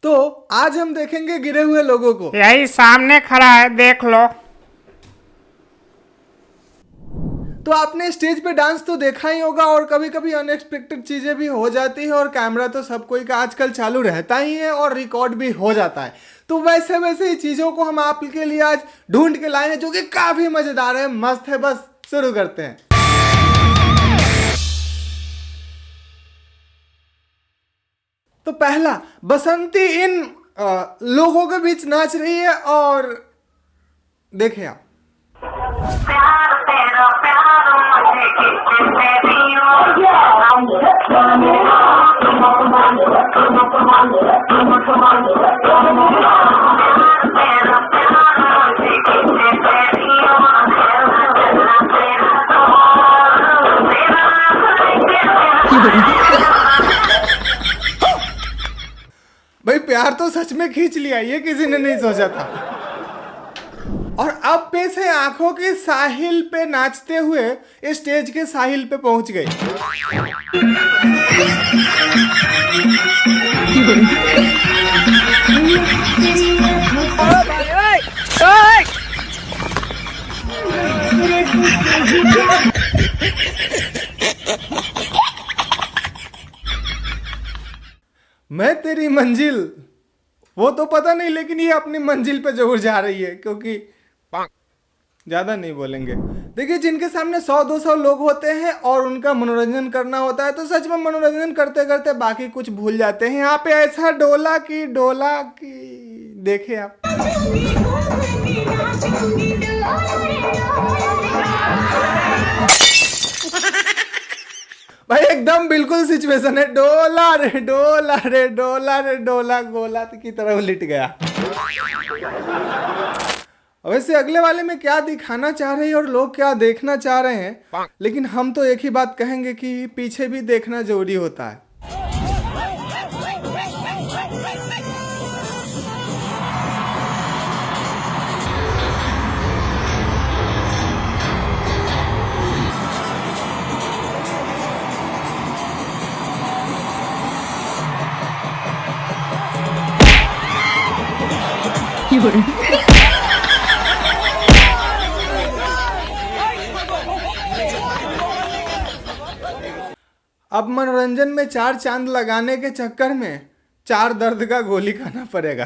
तो आज हम देखेंगे गिरे हुए लोगों को। यही सामने खड़ा है, देख लो। तो आपने स्टेज पे डांस तो देखा ही होगा और कभी कभी अनएक्सपेक्टेड चीजें भी हो जाती है और कैमरा तो सब कोई का आजकल चालू रहता ही है और रिकॉर्ड भी हो जाता है। तो वैसे वैसे ही चीजों को हम आपके लिए आज ढूंढ के लाए हैं जो कि काफी मजेदार है, मस्त है। बस शुरू करते हैं। तो पहला, बसंती इन लोगों के बीच नाच रही है और देखें आप। प्यार तेरा प्यार मुझे कितने दियो भाई प्यार तो सच में खींच लिया, ये किसी ने नहीं सोचा था। और अब पेश है आंखों के साहिल पे नाचते हुए स्टेज के साहिल पे पहुंच गए। मैं तेरी मंजिल, वो तो पता नहीं, लेकिन ये अपनी मंजिल पे जरूर जा रही है, क्योंकि ज्यादा नहीं बोलेंगे। देखिए, जिनके सामने 100-200 लोग होते हैं और उनका मनोरंजन करना होता है तो सच में मनोरंजन करते करते बाकी कुछ भूल जाते हैं। यहाँ पे ऐसा डोला की देखे आप। भाई एकदम बिल्कुल सिचुएशन है, डोला रे डोला रे डोला रे डोला, गोला की तरह लिट गया। वैसे अगले वाले में क्या दिखाना चाह रहे हैं और लोग क्या देखना चाह रहे हैं, लेकिन हम तो एक ही बात कहेंगे कि पीछे भी देखना जरूरी होता है। अब मनोरंजन में 4 चांद लगाने के चक्कर में 4 दर्द का गोली खाना पड़ेगा।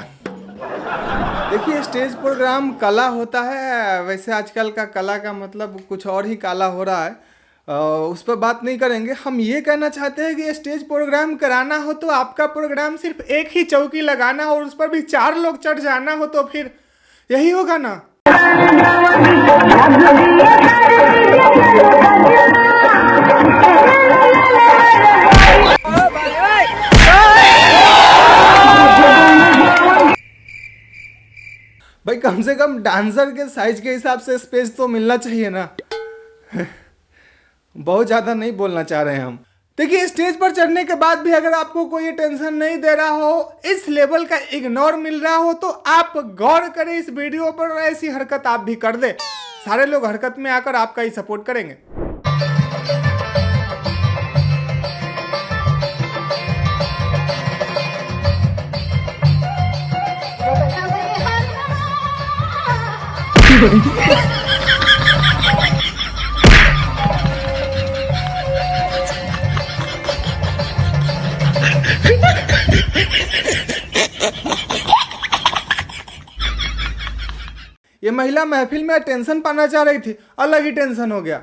देखिए, स्टेज प्रोग्राम कला होता है, वैसे आजकल का कला का मतलब कुछ और ही काला हो रहा है। उस पर बात नहीं करेंगे। हम ये कहना चाहते हैं कि स्टेज प्रोग्राम कराना हो तो आपका प्रोग्राम सिर्फ एक ही चौकी लगाना हो और उस पर भी 4 लोग चढ़ जाना हो तो फिर यही होगा ना। भाई कम से कम डांसर के साइज के हिसाब से स्पेस तो मिलना चाहिए ना। बहुत ज्यादा नहीं बोलना चाह रहे हैं हम। देखिए, स्टेज पर चढ़ने के बाद भी अगर आपको कोई टेंशन नहीं दे रहा हो, इस लेवल का इग्नोर मिल रहा हो, तो आप गौर करें इस वीडियो पर और ऐसी हरकत आप भी कर दे। सारे लोग हरकत में आकर आपका ही सपोर्ट करेंगे। ये महिला महफिल में टेंशन पाना चाह रही थी, अलग ही टेंशन हो गया।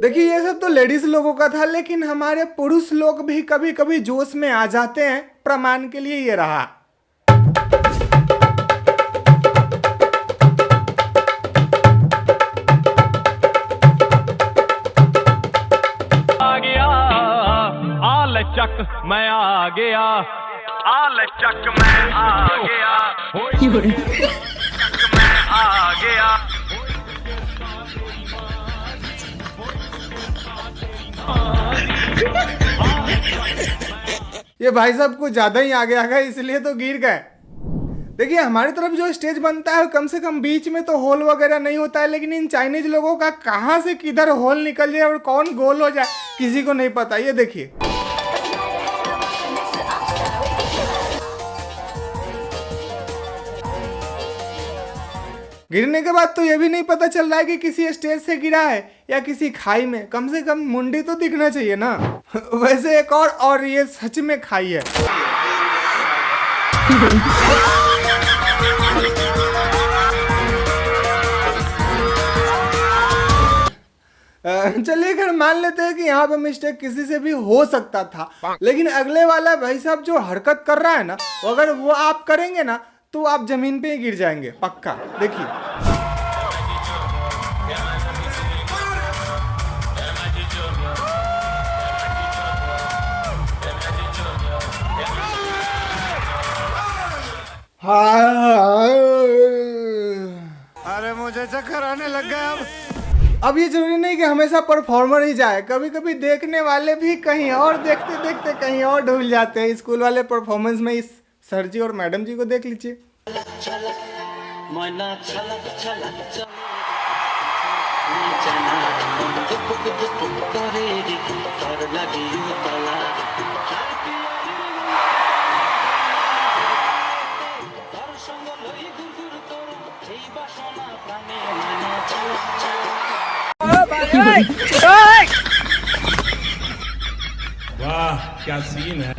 देखिए, ये सब तो लेडीज लोगों का था, लेकिन हमारे पुरुष लोग भी कभी कभी जोश में आ जाते हैं। प्रमाण के लिए ये रहा। चक मैं आ गया, आल चक मैं आ गया, चक मैं आ गया। ये भाई साहब कुछ ज्यादा ही आगे आ गए, इसलिए तो गिर गए। देखिए, हमारी तरफ जो स्टेज बनता है कम से कम बीच में तो होल वगैरह नहीं होता है, लेकिन इन चाइनीज लोगों का कहां से किधर होल निकल जाए और कौन गोल हो जाए किसी को नहीं पता। ये देखिए, गिरने के बाद तो ये भी नहीं पता चल रहा है कि किसी स्टेज से गिरा है या किसी खाई में। कम से कम मुंडी तो दिखना चाहिए ना। वैसे एक और ये सच में खाई है। चलिए खैर मान लेते हैं कि यहाँ पे मिस्टेक किसी से भी हो सकता था, लेकिन अगले वाला भाई साहब जो हरकत कर रहा है ना, अगर वो आप करेंगे ना तो आप जमीन पे ही गिर जाएंगे पक्का। देखिए अरे मुझे चक्कर आने लग गया। अब ये जरूरी नहीं कि हमेशा परफॉर्मर ही जाए, कभी कभी देखने वाले भी कहीं और देखते देखते कहीं और ढूल जाते हैं। स्कूल वाले परफॉर्मेंस में इस सर जी और मैडम जी को देख लीजिए। वाह क्या सीन है।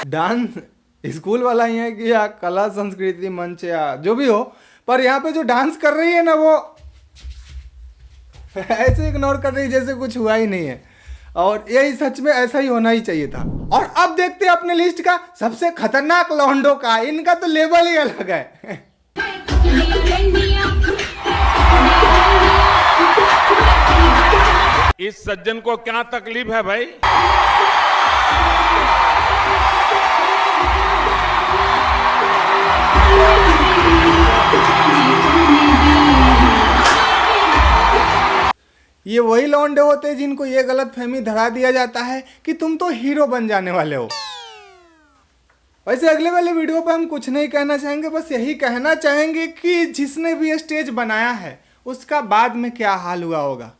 डांस स्कूल वाला ही है कि या कला संस्कृति मंच या जो भी हो, पर यहाँ पे जो डांस कर रही है ना वो ऐसे इग्नोर कर रही जैसे कुछ हुआ ही नहीं है। और यही सच में ऐसा ही होना ही चाहिए था। और अब देखते हैं अपने लिस्ट का सबसे खतरनाक लौंडों का। इनका तो लेवल ही अलग है। इस सज्जन को क्या तकलीफ है भाई। ये वही लौंडे होते हैं जिनको ये गलत फहमी धरा दिया जाता है कि तुम तो हीरो बन जाने वाले हो। वैसे अगले वाले वीडियो पे हम कुछ नहीं कहना चाहेंगे, बस यही कहना चाहेंगे कि जिसने भी स्टेज बनाया है उसका बाद में क्या हाल हुआ होगा।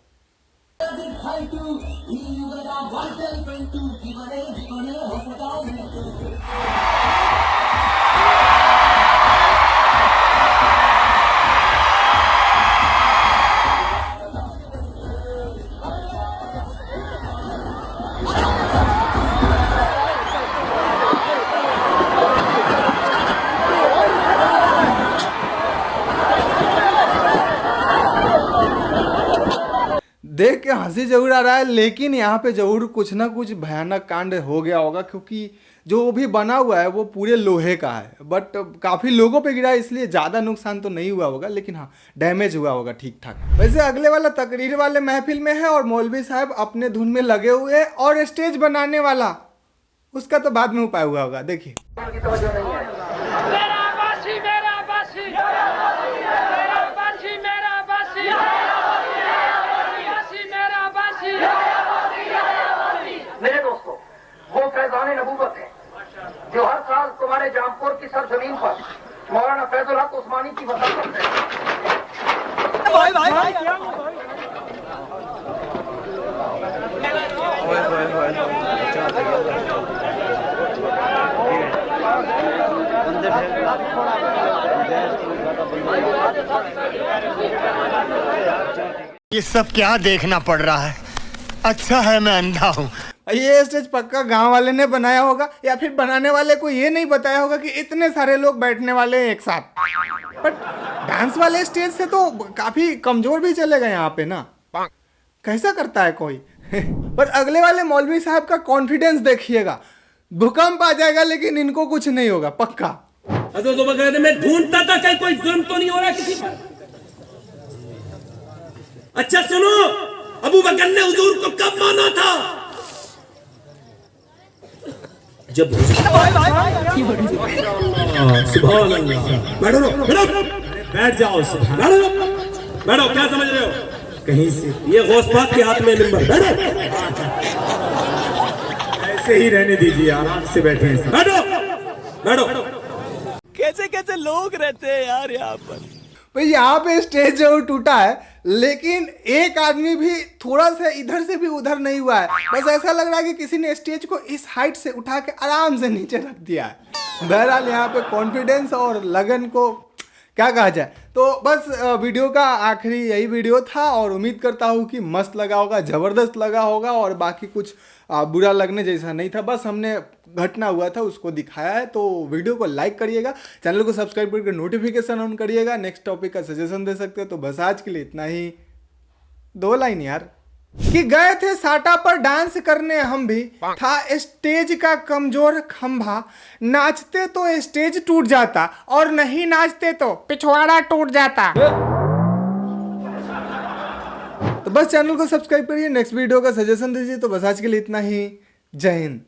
देख के हंसी जरूर आ रहा है, लेकिन यहाँ पे जरूर कुछ ना कुछ भयानक कांड हो गया होगा, क्योंकि जो भी बना हुआ है वो पूरे लोहे का है। बट काफ़ी लोगों पे गिरा है, इसलिए ज़्यादा नुकसान तो नहीं हुआ होगा, लेकिन हाँ डैमेज हुआ होगा ठीक ठाक। वैसे अगले वाला तकरीर वाले महफिल में है और मौलवी साहब अपने धुन में लगे हुए हैं, और स्टेज बनाने वाला उसका तो बाद में उपाय हुआ होगा। देखिए मेरे दोस्तों, वो फैजान नबूवत है जो हर साल तुम्हारे जामपुर की सरजमीन पर मौलाना फैजुल हक उस्मानी की वसात है। ये सब क्या देखना पड़ रहा है। अच्छा है मैं अंधा हूँ। ये स्टेज पक्का गांव वाले ने बनाया होगा, या फिर बनाने वाले को ये नहीं बताया होगा कि इतने सारे लोग बैठने वाले हैं एक साथ। बट डांस वाले स्टेज से तो काफी कमजोर भी चलेगा यहाँ पे ना, कैसा करता है कोई। पर अगले वाले मौलवी साहब का कॉन्फिडेंस देखिएगा, भूकंप आ जाएगा लेकिन इनको कुछ नहीं होगा पक्का। मैं ढूंढता था कहीं कोई जुर्म तो नहीं हो रहा किसी पर। अच्छा सुनो, अबू बकर ने हुजूर को कब माना था? जब सुभान अल्लाह। बैठ जाओ, बैठो। क्या समझ रहे हो? कहीं से ये गौस पाक के हाथ में मिंबर। ऐसे ही रहने दीजिए, आराम से बैठे। बैठो। कैसे कैसे लोग रहते हैं यार यहाँ पर। भाई यहाँ पे स्टेज जरूर टूटा है, लेकिन एक आदमी भी थोड़ा सा इधर से भी उधर नहीं हुआ है। बस ऐसा लग रहा है कि किसी ने स्टेज को इस हाइट से उठा के आराम से नीचे रख दिया है। बहरहाल यहाँ पे कॉन्फिडेंस और लगन को क्या कहा जाए। तो बस वीडियो का आखिरी यही वीडियो था और उम्मीद करता हूँ कि मस्त लगा होगा, ज़बरदस्त लगा होगा और बाकी कुछ बुरा लगने जैसा नहीं था। बस हमने घटना हुआ था उसको दिखाया है। तो वीडियो को लाइक करिएगा, चैनल को सब्सक्राइब करके नोटिफिकेशन ऑन करिएगा। नेक्स्ट टॉपिक का सजेशन दे सकते हो। तो बस आज के लिए इतना ही। 2 लाइन यार कि गए थे साटा पर डांस करने हम भी, था स्टेज का कमजोर खंभा, नाचते तो स्टेज टूट जाता और नहीं नाचते तो पिछवाड़ा टूट जाता। तो बस चैनल को सब्सक्राइब करिए, नेक्स्ट वीडियो का सजेशन दीजिए। तो बस आज के लिए इतना ही। जय हिंद।